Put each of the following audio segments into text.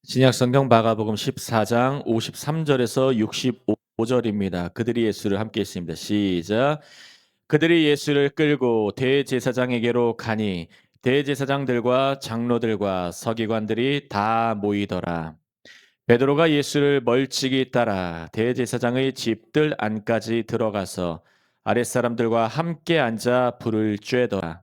신약 성경 마가복음 14장 53절에서 65절입니다. 그들이 예수를 함께 했습니다. 시작. 그들이 예수를 끌고 대제사장에게로 가니 대제사장들과 장로들과 서기관들이 다 모이더라. 베드로가 예수를 멀찍이 따라 대제사장의 집들 안까지 들어가서 아랫사람들과 함께 앉아 불을 쬐더라.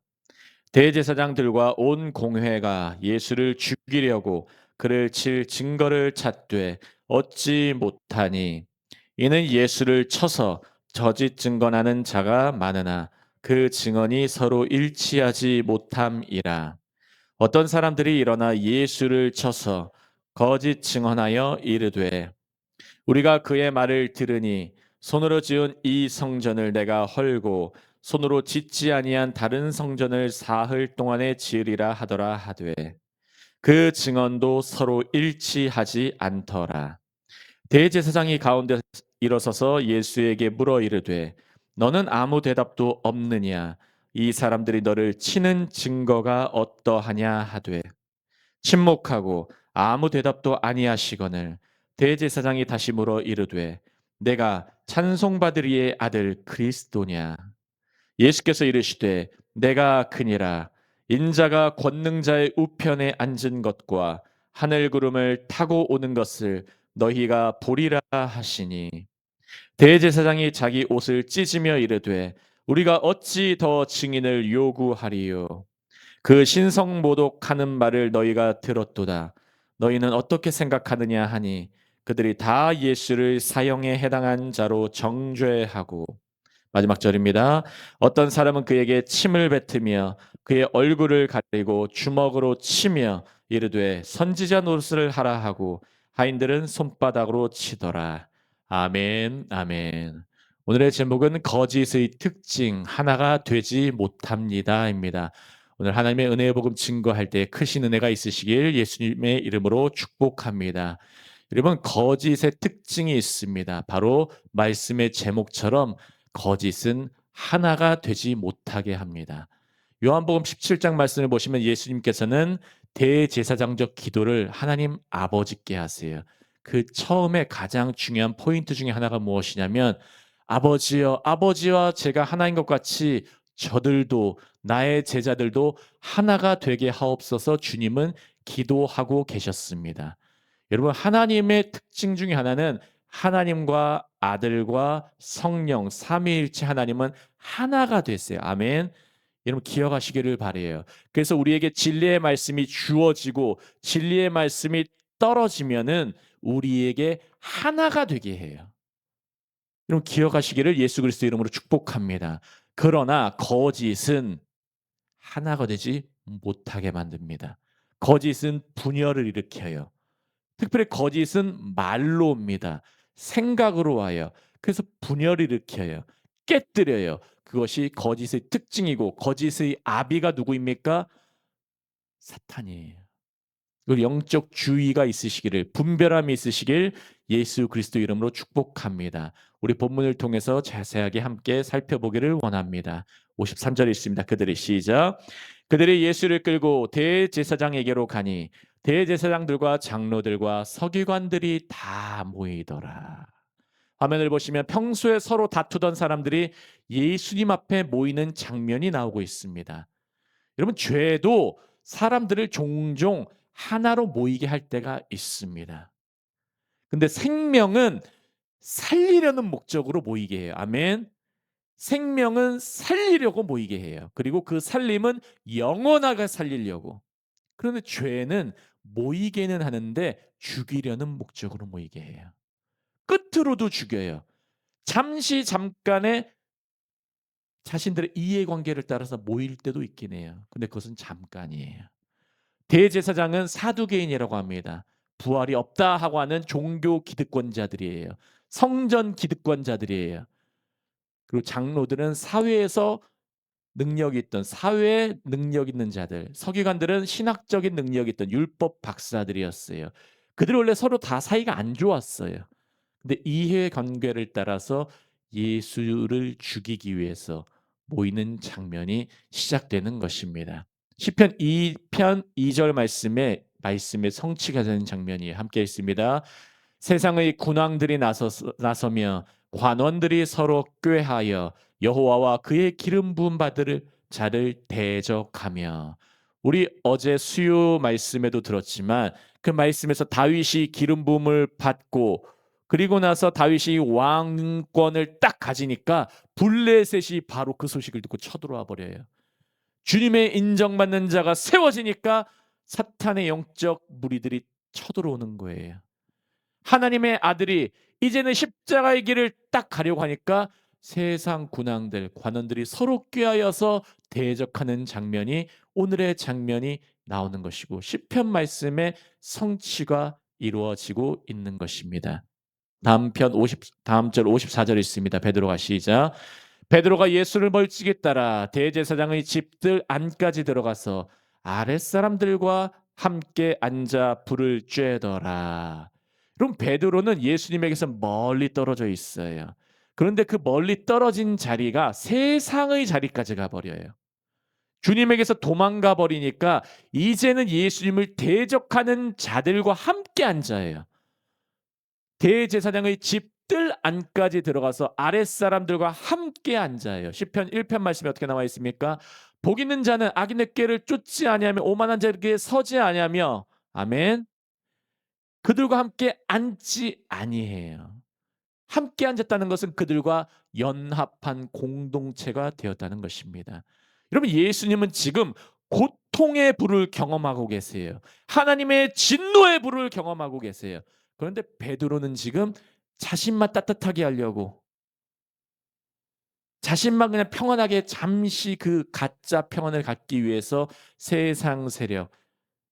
대제사장들과 온 공회가 예수를 죽이려고 그를 칠 증거를 찾되 얻지 못하니 이는 예수를 쳐서 저짓 증언하는 자가 많으나 그 증언이 서로 일치하지 못함이라. 어떤 사람들이 일어나 예수를 쳐서 거짓 증언하여 이르되 우리가 그의 말을 들으니 손으로 지은 이 성전을 내가 헐고 손으로 짓지 아니한 다른 성전을 사흘 동안에 지으리라 하더라 하되 그 증언도 서로 일치하지 않더라. 대제사장이 가운데 일어서서 예수에게 물어 이르되 너는 아무 대답도 없느냐 이 사람들이 너를 치는 증거가 어떠하냐 하되 침묵하고 아무 대답도 아니하시거늘 대제사장이 다시 물어 이르되 내가 찬송받으리의 아들 그리스도냐 예수께서 이르시되 내가 그니라 인자가 권능자의 우편에 앉은 것과 하늘 구름을 타고 오는 것을 너희가 보리라 하시니 대제사장이 자기 옷을 찢으며 이르되 우리가 어찌 더 증인을 요구하리요 그 신성모독하는 말을 너희가 들었도다. 너희는 어떻게 생각하느냐 하니 그들이 다 예수를 사형에 해당한 자로 정죄하고 마지막 절입니다. 어떤 사람은 그에게 침을 뱉으며 그의 얼굴을 가리고 주먹으로 치며 이르되 선지자 노릇을 하라 하고 하인들은 손바닥으로 치더라. 아멘, 아멘. 오늘의 제목은 거짓의 특징 하나가 되지 못합니다입니다. 오늘 하나님의 은혜의 복음 증거할 때 크신 은혜가 있으시길 예수님의 이름으로 축복합니다. 여러분 거짓의 특징이 있습니다. 바로 말씀의 제목처럼 거짓은 하나가 되지 못하게 합니다. 요한복음 17장 말씀을 보시면 예수님께서는 대제사장적 기도를 하나님 아버지께 하세요. 그 처음에 가장 중요한 포인트 중에 하나가 무엇이냐면 아버지여 아버지와 제가 하나인 것 같이 저들도 나의 제자들도 하나가 되게 하옵소서 주님은 기도하고 계셨습니다. 여러분 하나님의 특징 중에 하나는 하나님과 아들과 성령 삼위일체 하나님은 하나가 됐어요. 아멘. 여러분 기억하시기를 바라요. 그래서 우리에게 진리의 말씀이 주어지고 진리의 말씀이 떨어지면은 우리에게 하나가 되게 해요. 여러분 기억하시기를 예수 그리스도 이름으로 축복합니다. 그러나 거짓은 하나가 되지 못하게 만듭니다. 거짓은 분열을 일으켜요. 특별히 거짓은 말로 옵니다. 생각으로 와요. 그래서 분열을 일으켜요. 깨뜨려요. 그것이 거짓의 특징이고 거짓의 아비가 누구입니까? 사탄이에요. 그 영적 주의가 있으시기를 분별함이 있으시길 예수 그리스도 이름으로 축복합니다. 우리 본문을 통해서 자세하게 함께 살펴보기를 원합니다. 53절 있습니다. 그들이 시작. 그들이 예수를 끌고 대제사장에게로 가니 대제사장들과 장로들과 서기관들이 다 모이더라. 화면을 보시면 평소에 서로 다투던 사람들이 예수님 앞에 모이는 장면이 나오고 있습니다. 여러분 죄도 사람들을 종종 하나로 모이게 할 때가 있습니다. 근데 생명은 살리려는 목적으로 모이게 해요. 아멘. 생명은 살리려고 모이게 해요. 그리고 그 살림은 영원하게 살리려고. 그런데 죄는 모이게는 하는데 죽이려는 목적으로 모이게 해요. 끝으로도 죽여요. 잠깐의 자신들의 이해관계를 따라서 모일 때도 있긴 해요. 근데 그것은 잠깐이에요. 대제사장은 사두개인이라고 합니다. 부활이 없다 하고 하는 종교 기득권자들이에요. 성전 기득권자들이에요. 그리고 장로들은 사회에서 능력이 있던 사회에 능력 있는 자들, 서기관들은 신학적인 능력이 있던 율법 박사들이었어요. 그들이 원래 서로 다 사이가 안 좋았어요. 근데 이해 관계를 따라서 예수를 죽이기 위해서 모이는 장면이 시작되는 것입니다. 시편 2편 2절 말씀에 말씀의 성취가 되는 장면이 함께 있습니다. 세상의 군왕들이 나서며 관원들이 서로 꾀하여 여호와와 그의 기름 부음 받을 자를 대적하며. 우리 어제 수요 말씀에도 들었지만 그 말씀에서 다윗이 기름 부음을 받고 그리고 나서 다윗이 왕권을 딱 가지니까 블레셋이 바로 그 소식을 듣고 쳐들어와 버려요. 주님의 인정받는 자가 세워지니까 사탄의 영적 무리들이 쳐들어오는 거예요. 하나님의 아들이 이제는 십자가의 길을 딱 가려고 하니까 세상 군왕들, 관원들이 서로 꾀하여서 대적하는 장면이 오늘의 장면이 나오는 것이고 시편 말씀의 성취가 이루어지고 있는 것입니다. 다음 절 54절 있습니다. 베드로가 시작. 베드로가 예수를 멀찍이 따라 대제사장의 집들 안까지 들어가서 아랫사람들과 함께 앉아 불을 쬐더라. 그럼 베드로는 예수님에게서 멀리 떨어져 있어요. 그런데 그 멀리 떨어진 자리가 세상의 자리까지 가버려요. 주님에게서 도망가 버리니까 이제는 예수님을 대적하는 자들과 함께 앉아요. 대제사장의 집들 안까지 들어가서 아랫사람들과 함께 앉아요. 시편 1편 말씀에 어떻게 나와 있습니까? 복 있는 자는 악인의 꾀를 쫓지 아니하며 오만한 자에게 서지 아니하며 아멘. 그들과 함께 앉지 아니해요. 함께 앉았다는 것은 그들과 연합한 공동체가 되었다는 것입니다. 여러분 예수님은 지금 고통의 불을 경험하고 계세요. 하나님의 진노의 불을 경험하고 계세요. 그런데 베드로는 지금 자신만 따뜻하게 하려고 자신만 그냥 평안하게 잠시 그 가짜 평안을 갖기 위해서 세상 세력,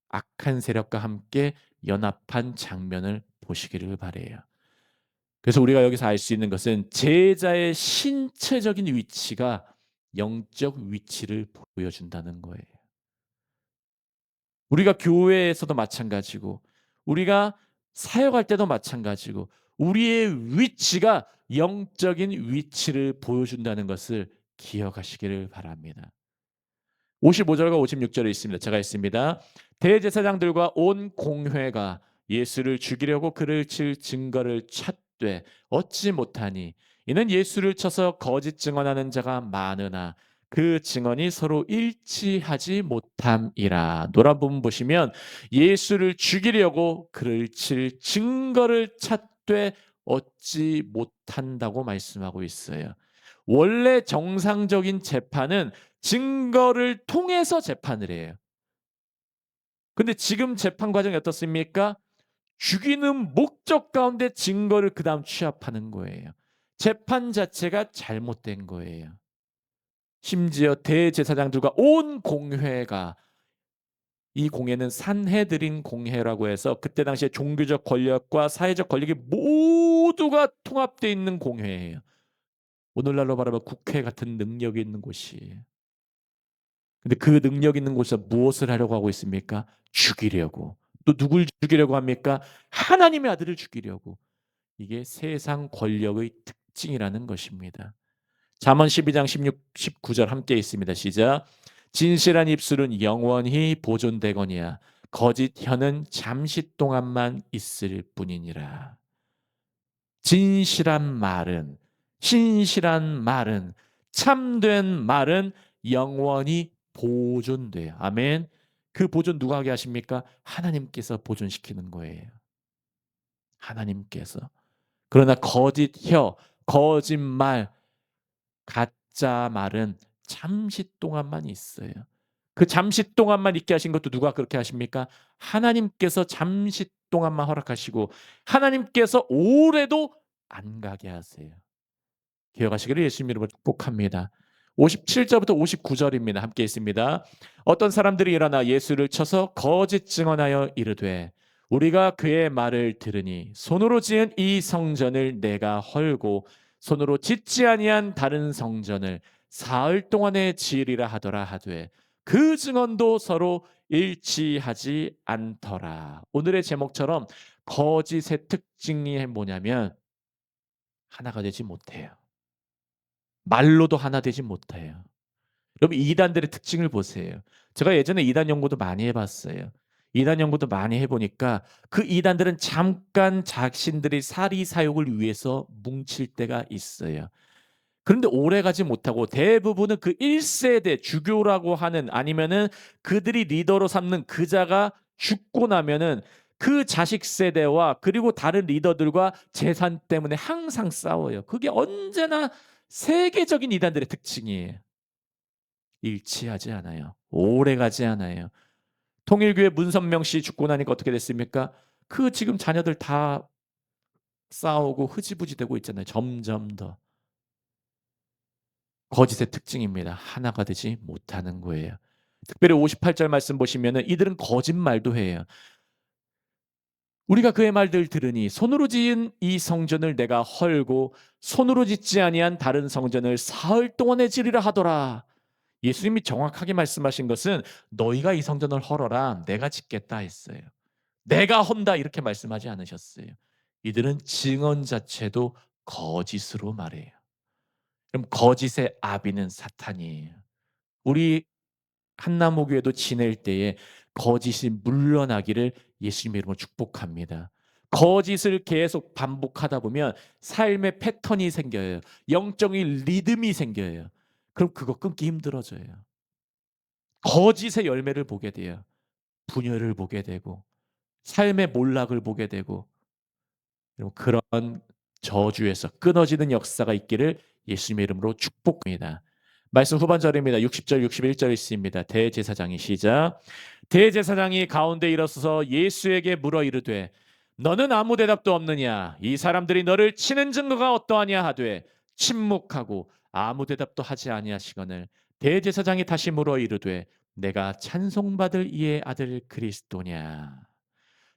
악한 세력과 함께 연합한 장면을 보시기를 바라요. 그래서 우리가 여기서 알 수 있는 것은 제자의 신체적인 위치가 영적 위치를 보여준다는 거예요. 우리가 교회에서도 마찬가지고 우리가 사역할 때도 마찬가지고 우리의 위치가 영적인 위치를 보여준다는 것을 기억하시기를 바랍니다. 55절과 56절에 있습니다. 제가 있습니다. 대제사장들과 온 공회가 예수를 죽이려고 그를 칠 증거를 찾되 얻지 못하니 이는 예수를 쳐서 거짓 증언하는 자가 많으나 그 증언이 서로 일치하지 못함이라. 노란 부분 보시면 예수를 죽이려고 그를 칠 증거를 찾되 얻지 못한다고 말씀하고 있어요. 원래 정상적인 재판은 증거를 통해서 재판을 해요. 근데 지금 재판 과정이 어떻습니까? 죽이는 목적 가운데 증거를 그다음 취합하는 거예요. 재판 자체가 잘못된 거예요. 심지어 대제사장들과 온 공회가 이 공회는 산헤드린 공회라고 해서 그때 당시에 종교적 권력과 사회적 권력이 모두가 통합되어 있는 공회예요. 오늘날로 말하면 국회 같은 능력이 있는 곳이에요. 근데 그 능력 있는 곳에서 무엇을 하려고 하고 있습니까? 죽이려고. 또 누굴 죽이려고 합니까? 하나님의 아들을 죽이려고. 이게 세상 권력의 특징이라는 것입니다. 잠언 12장 16, 19절 함께 있습니다. 시작. 진실한 입술은 영원히 보존되거니와 거짓 혀는 잠시 동안만 있을 뿐이니라. 진실한 말은 신실한 말은 참된 말은 영원히 보존돼요. 아멘. 그 보존 누가 하게 하십니까? 하나님께서 보존시키는 거예요. 하나님께서. 그러나 거짓 혀, 거짓말, 가짜 말은 잠시 동안만 있어요. 그 잠시 동안만 있게 하신 것도 누가 그렇게 하십니까? 하나님께서 잠시 동안만 허락하시고 하나님께서 오래도 안 가게 하세요. 기억하시기를 예수님 이름으로 축복합니다. 57절부터 59절입니다. 함께 있습니다. 어떤 사람들이 일어나 예수를 쳐서 거짓 증언하여 이르되 우리가 그의 말을 들으니 손으로 지은 이 성전을 내가 헐고 손으로 짓지 아니한 다른 성전을 사흘 동안에 지으리라 하더라 하되 그 증언도 서로 일치하지 않더라. 오늘의 제목처럼 거짓의 특징이 뭐냐면 하나가 되지 못해요. 말로도 하나 되지 못해요. 여러분 이단들의 특징을 보세요. 제가 예전에 이단 연구도 많이 해 봤어요. 이단 연구도 많이 해 보니까 그 이단들은 잠깐 자신들의 사리 사욕을 위해서 뭉칠 때가 있어요. 그런데 오래가지 못하고 대부분은 그 1 세대 주교라고 하는 아니면은 그들이 리더로 삼는 그 자가 죽고 나면은 그 자식 세대와 그리고 다른 리더들과 재산 때문에 항상 싸워요. 그게 언제나 세계적인 이단들의 특징이에요. 일치하지 않아요. 오래가지 않아요. 통일교회 문선명 씨 죽고 나니까 어떻게 됐습니까? 그 지금 자녀들 다 싸우고 흐지부지 되고 있잖아요. 점점 더. 거짓의 특징입니다. 하나가 되지 못하는 거예요. 특별히 58절 말씀 보시면은 이들은 거짓말도 해요. 우리가 그의 말들 들으니 손으로 지은 이 성전을 내가 헐고 손으로 짓지 아니한 다른 성전을 사흘 동안에 지으리라 하더라. 예수님이 정확하게 말씀하신 것은 너희가 이 성전을 헐어라 내가 짓겠다 했어요. 내가 헌다 이렇게 말씀하지 않으셨어요. 이들은 증언 자체도 거짓으로 말해요. 그럼 거짓의 아비는 사탄이에요. 우리 한나무교회도 지낼 때에 거짓이 물러나기를 예수님의 이름으로 축복합니다. 거짓을 계속 반복하다 보면 삶의 패턴이 생겨요. 영적인 리듬이 생겨요. 그럼 그거 끊기 힘들어져요. 거짓의 열매를 보게 돼요. 분열을 보게 되고 삶의 몰락을 보게 되고 그런 저주에서 끊어지는 역사가 있기를 예수님의 이름으로 축복합니다. 말씀 후반절입니다. 60절 61절 있습니다. 대제사장이 시작. 대제사장이 가운데 일어서서 예수에게 물어 이르되 너는 아무 대답도 없느냐 이 사람들이 너를 치는 증거가 어떠하냐 하되 침묵하고 아무 대답도 하지 아니하시거늘 대제사장이 다시 물어 이르되 내가 찬송받을 이의 아들 그리스도냐.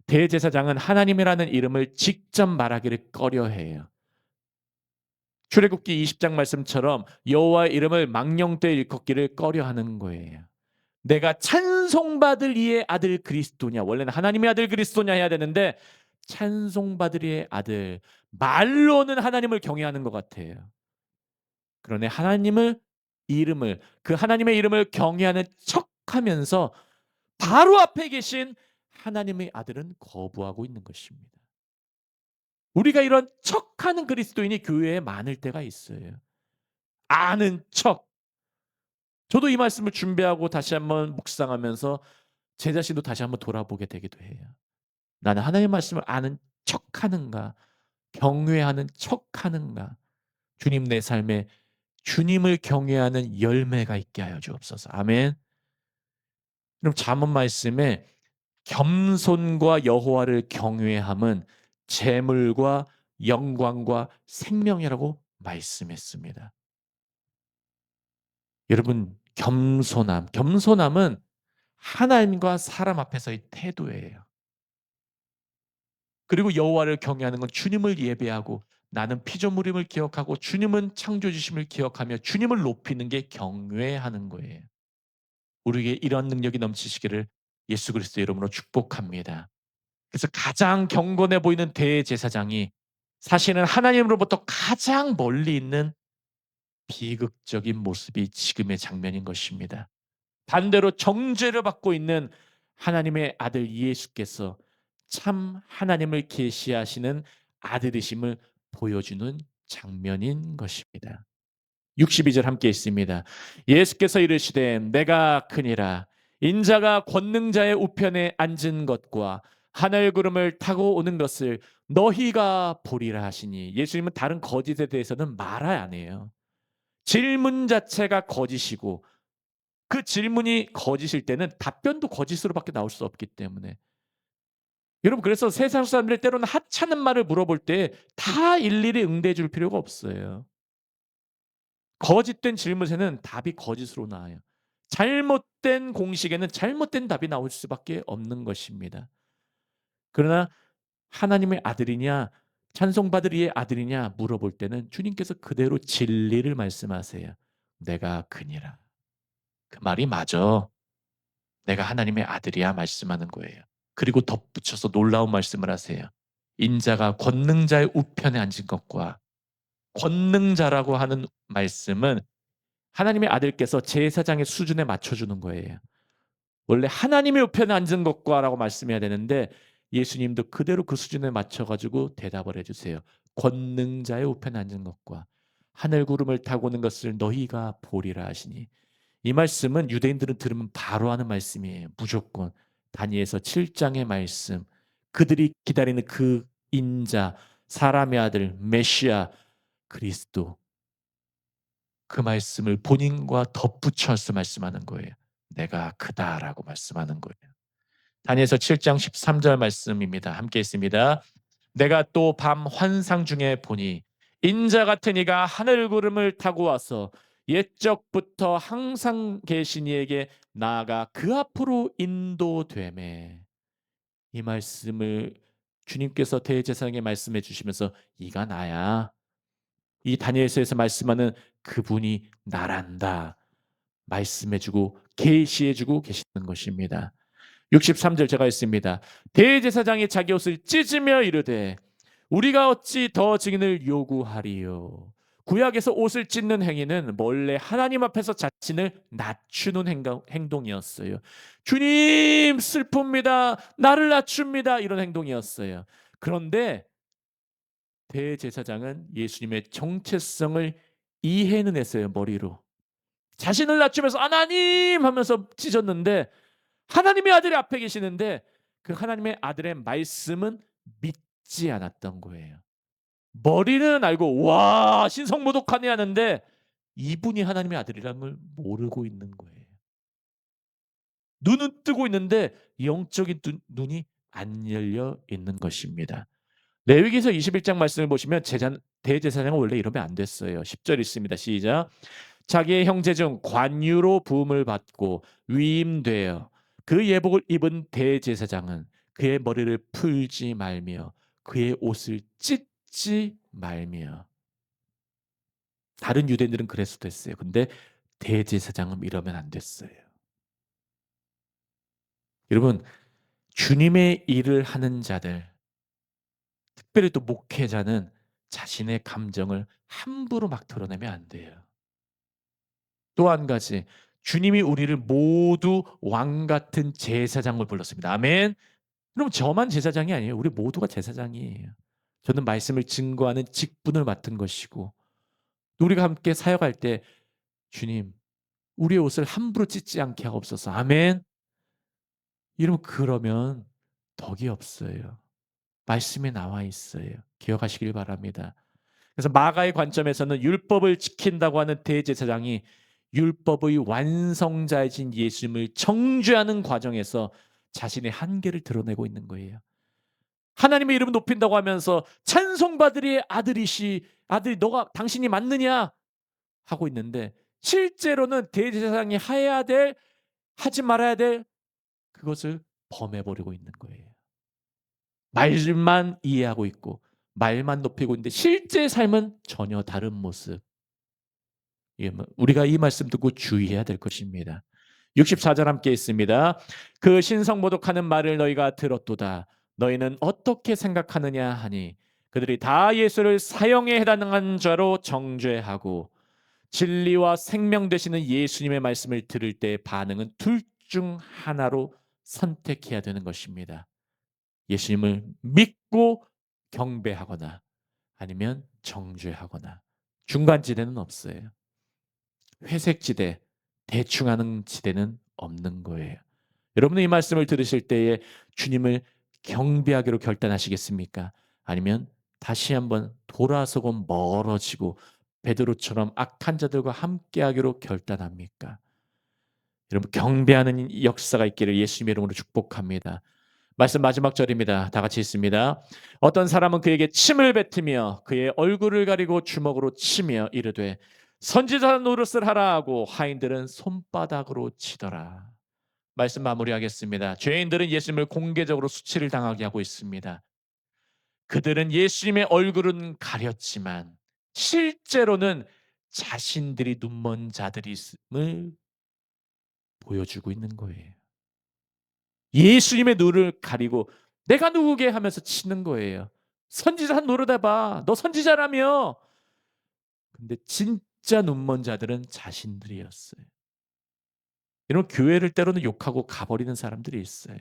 대제사장은 하나님이라는 이름을 직접 말하기를 꺼려해요. 출애굽기 20장 말씀처럼 여호와의 이름을 망령되이 일컫기를 꺼려하는 거예요. 내가 찬송받을 이의 아들 그리스도냐. 원래는 하나님의 아들 그리스도냐 해야 되는데 찬송받을 이의 아들. 말로는 하나님을 경외하는 것 같아요. 그러나 하나님을 이름을 그 하나님의 이름을 경외하는 척하면서 바로 앞에 계신 하나님의 아들은 거부하고 있는 것입니다. 우리가 이런 척하는 그리스도인이 교회에 많을 때가 있어요. 아는 척. 저도 이 말씀을 준비하고 다시 한번 묵상하면서 제 자신도 다시 한번 돌아보게 되기도 해요. 나는 하나님의 말씀을 아는 척하는가? 경외하는 척하는가? 주님 내 삶에 주님을 경외하는 열매가 있게 하여 주옵소서. 아멘. 그럼 잠언 말씀에 겸손과 여호와를 경외함은 재물과 영광과 생명이라고 말씀했습니다. 여러분 겸손함은 하나님과 사람 앞에서의 태도예요. 그리고 여호와를 경외하는 건 주님을 예배하고 나는 피조물임을 기억하고 주님은 창조주심을 기억하며 주님을 높이는 게 경외하는 거예요. 우리에게 이런 능력이 넘치시기를 예수 그리스도의 이름으로 축복합니다. 그래서 가장 경건해 보이는 대제사장이 사실은 하나님으로부터 가장 멀리 있는 비극적인 모습이 지금의 장면인 것입니다. 반대로 정죄를 받고 있는 하나님의 아들 예수께서 참 하나님을 계시하시는 아들이심을 보여주는 장면인 것입니다. 62절 함께 있습니다. 예수께서 이르시되 내가 크니라 인자가 권능자의 우편에 앉은 것과 하늘 구름을 타고 오는 것을 너희가 보리라 하시니 예수님은 다른 거짓에 대해서는 말 안 해요. 질문 자체가 거짓이고 그 질문이 거짓일 때는 답변도 거짓으로밖에 나올 수 없기 때문에 여러분 그래서 세상 사람들이 때로는 하찮은 말을 물어볼 때 다 일일이 응대해 줄 필요가 없어요. 거짓된 질문에는 답이 거짓으로 나와요. 잘못된 공식에는 잘못된 답이 나올 수밖에 없는 것입니다. 그러나 하나님의 아들이냐 찬송받을 이의 아들이냐 물어볼 때는 주님께서 그대로 진리를 말씀하세요. 내가 그니라. 그 말이 맞아. 내가 하나님의 아들이야 말씀하는 거예요. 그리고 덧붙여서 놀라운 말씀을 하세요. 인자가 권능자의 우편에 앉은 것과 권능자라고 하는 말씀은 하나님의 아들께서 제사장의 수준에 맞춰주는 거예요. 원래 하나님의 우편에 앉은 것과라고 말씀해야 되는데 예수님도 그대로 그 수준에 맞춰 가지고 대답을 해 주세요. 권능자의 우편에 앉은 것과 하늘 구름을 타고 오는 것을 너희가 보리라 하시니 이 말씀은 유대인들은 들으면 바로 하는 말씀이에요. 무조건. 다니엘서 7 장의 말씀. 그들이 기다리는 그 인자, 사람의 아들 메시아 그리스도 그 말씀을 본인과 덧붙여서 말씀하는 거예요. "내가 그다."라고 말씀하는 거예요. 다니엘서 7장 13절 말씀입니다. 함께 읽습니다. "내가 또 밤 환상 중에 보니 인자 같은 이가 하늘 구름을 타고 와서 옛적부터 항상 계신 이에게 나아가 그 앞으로 인도되매." 이 말씀을 주님께서 대제사장에게 말씀해 주시면서 "이가 나야." 이 다니엘서에서 말씀하는 "그분이 나란다." 말씀해 주고 계시해 주고 계시는 것입니다. 63절 제가 읽습니다. 대제사장이 자기 옷을 찢으며 이르되 우리가 어찌 더 증인을 요구하리요. 구약에서 옷을 찢는 행위는 원래 하나님 앞에서 자신을 낮추는 행동이었어요. 주님 슬픕니다. 나를 낮춥니다. 이런 행동이었어요. 그런데 대제사장은 예수님의 정체성을 이해는 했어요. 머리로. 자신을 낮추면서 하나님 하면서 찢었는데 하나님의 아들이 앞에 계시는데 그 하나님의 아들의 말씀은 믿지 않았던 거예요. 머리는 알고 와 신성모독하네 하는데 이분이 하나님의 아들이라는 걸 모르고 있는 거예요. 눈은 뜨고 있는데 영적인 눈이 안 열려 있는 것입니다. 레위기서 21장 말씀을 보시면 대제사장은 원래 이러면 안 됐어요. 10절 있습니다. 시작. 자기의 형제 중 관유로 부음을 받고 위임되어 그 예복을 입은 대제사장은 그의 머리를 풀지 말며 그의 옷을 찢지 말며. 다른 유대인들은 그랬을 됐어요. 근데 대제사장은 이러면 안 됐어요. 여러분 주님의 일을 하는 자들 특별히 또 목회자는 자신의 감정을 함부로 막 드러내면 안 돼요. 또 한 가지 주님이 우리를 모두 왕 같은 제사장을 불렀습니다. 아멘. 그럼 저만 제사장이 아니에요. 우리 모두가 제사장이에요. 저는 말씀을 증거하는 직분을 맡은 것이고 우리가 함께 사역할 때 주님 우리의 옷을 함부로 찢지 않게 하옵소서. 아멘. 이러면 그러면 덕이 없어요. 말씀에 나와 있어요. 기억하시길 바랍니다. 그래서 마가의 관점에서는 율법을 지킨다고 하는 대제사장이 율법의 완성자이신 예수님을 정죄하는 과정에서 자신의 한계를 드러내고 있는 거예요. 하나님의 이름을 높인다고 하면서 찬송받으리의 아들이 너가 당신이 맞느냐 하고 있는데 실제로는 대제사장이 해야 될 하지 말아야 될 그것을 범해 버리고 있는 거예요. 말만 이해하고 있고 말만 높이고 있는데 실제 삶은 전혀 다른 모습. 우리가 이 말씀 듣고 주의해야 될 것입니다. 64절 함께 있습니다. 그 신성모독하는 말을 너희가 들었도다. 너희는 어떻게 생각하느냐 하니 그들이 다 예수를 사형에 해당한 자로 정죄하고 진리와 생명 되시는 예수님의 말씀을 들을 때 반응은 둘 중 하나로 선택해야 되는 것입니다. 예수님을 믿고 경배하거나 아니면 정죄하거나 중간 지대는 없어요. 회색 지대, 대충 하는 지대는 없는 거예요. 여러분은 이 말씀을 들으실 때에 주님을 경배하기로 결단하시겠습니까? 아니면 다시 한번 돌아서고 멀어지고 베드로처럼 악한 자들과 함께하기로 결단합니까? 여러분 경배하는 역사가 있기를 예수님의 이름으로 축복합니다. 말씀 마지막 절입니다. 다 같이 읽습니다. 어떤 사람은 그에게 침을 뱉으며 그의 얼굴을 가리고 주먹으로 치며 이르되 선지자 노릇을 하라 하고 하인들은 손바닥으로 치더라. 말씀 마무리하겠습니다. 죄인들은 예수님을 공개적으로 수치를 당하게 하고 있습니다. 그들은 예수님의 얼굴은 가렸지만 실제로는 자신들이 눈먼 자들임을 보여주고 있는 거예요. 예수님의 눈을 가리고 내가 누구게 하면서 치는 거예요. 선지자 노릇해봐. 너 선지자라며. 근데 진짜 눈먼 자들은 자신들이었어요. 이런 교회를 때로는 욕하고 가버리는 사람들이 있어요.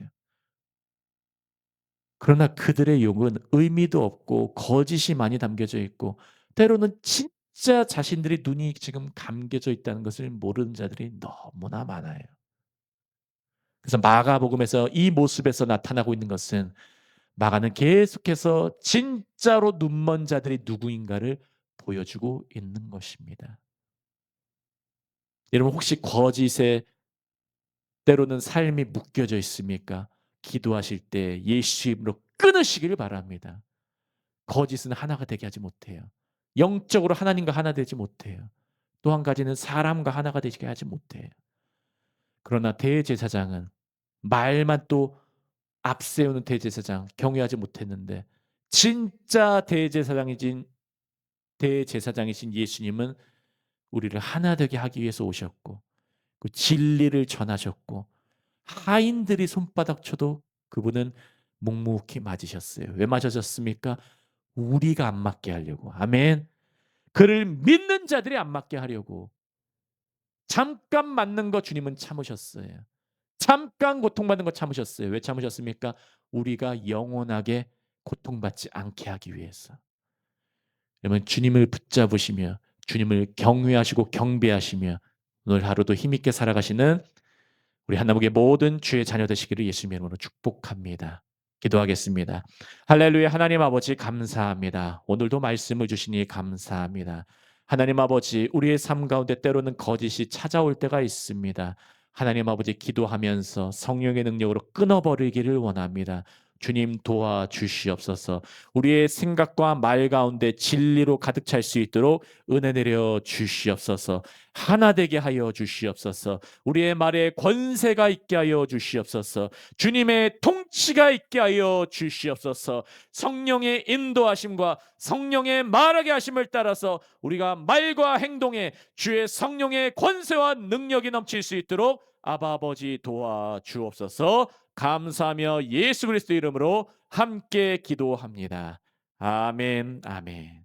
그러나 그들의 욕은 의미도 없고 거짓이 많이 담겨져 있고 때로는 진짜 자신들의 눈이 지금 감겨져 있다는 것을 모르는 자들이 너무나 많아요. 그래서 마가복음에서 이 모습에서 나타나고 있는 것은 마가는 계속해서 진짜로 눈먼 자들이 누구인가를 보여주고 있는 것입니다. 여러분 혹시 거짓에 때로는 삶이 묶여져 있습니까? 기도하실 때 예수 이름으로 끊으시기를 바랍니다. 거짓은 하나가 되게 하지 못해요. 영적으로 하나님과 하나 되지 못해요. 또 한 가지는 사람과 하나가 되게 하지 못해요. 그러나 대제사장은 말만 또 앞세우는 대제사장 경외하지 못했는데 진짜 대제사장이신 예수님은 우리를 하나 되게 하기 위해서 오셨고 그 진리를 전하셨고 하인들이 손바닥 쳐도 그분은 묵묵히 맞으셨어요. 왜 맞으셨습니까? 우리가 안 맞게 하려고. 아멘. 그를 믿는 자들이 안 맞게 하려고. 잠깐 맞는 거 주님은 참으셨어요. 잠깐 고통받는 거 참으셨어요. 왜 참으셨습니까? 우리가 영원하게 고통받지 않게 하기 위해서. 여러분 주님을 붙잡으시며 주님을 경외하시고 경배하시며 오늘 하루도 힘있게 살아가시는 우리 하나님의 모든 주의 자녀 되시기를 예수님의 이름으로 축복합니다. 기도하겠습니다. 할렐루야. 하나님 아버지 감사합니다. 오늘도 말씀을 주시니 감사합니다. 하나님 아버지 우리의 삶 가운데 때로는 거짓이 찾아올 때가 있습니다. 하나님 아버지 기도하면서 성령의 능력으로 끊어버리기를 원합니다. 주님 도와주시옵소서. 우리의 생각과 말 가운데 진리로 가득 찰 수 있도록 은혜 내려 주시옵소서. 하나 되게 하여 주시옵소서. 우리의 말에 권세가 있게 하여 주시옵소서. 주님의 통치가 있게 하여 주시옵소서. 성령의 인도하심과 성령의 말하게 하심을 따라서 우리가 말과 행동에 주의 성령의 권세와 능력이 넘칠 수 있도록 아바 아버지 도와주옵소서. 감사하며 예수 그리스도 이름으로 함께 기도합니다. 아멘, 아멘.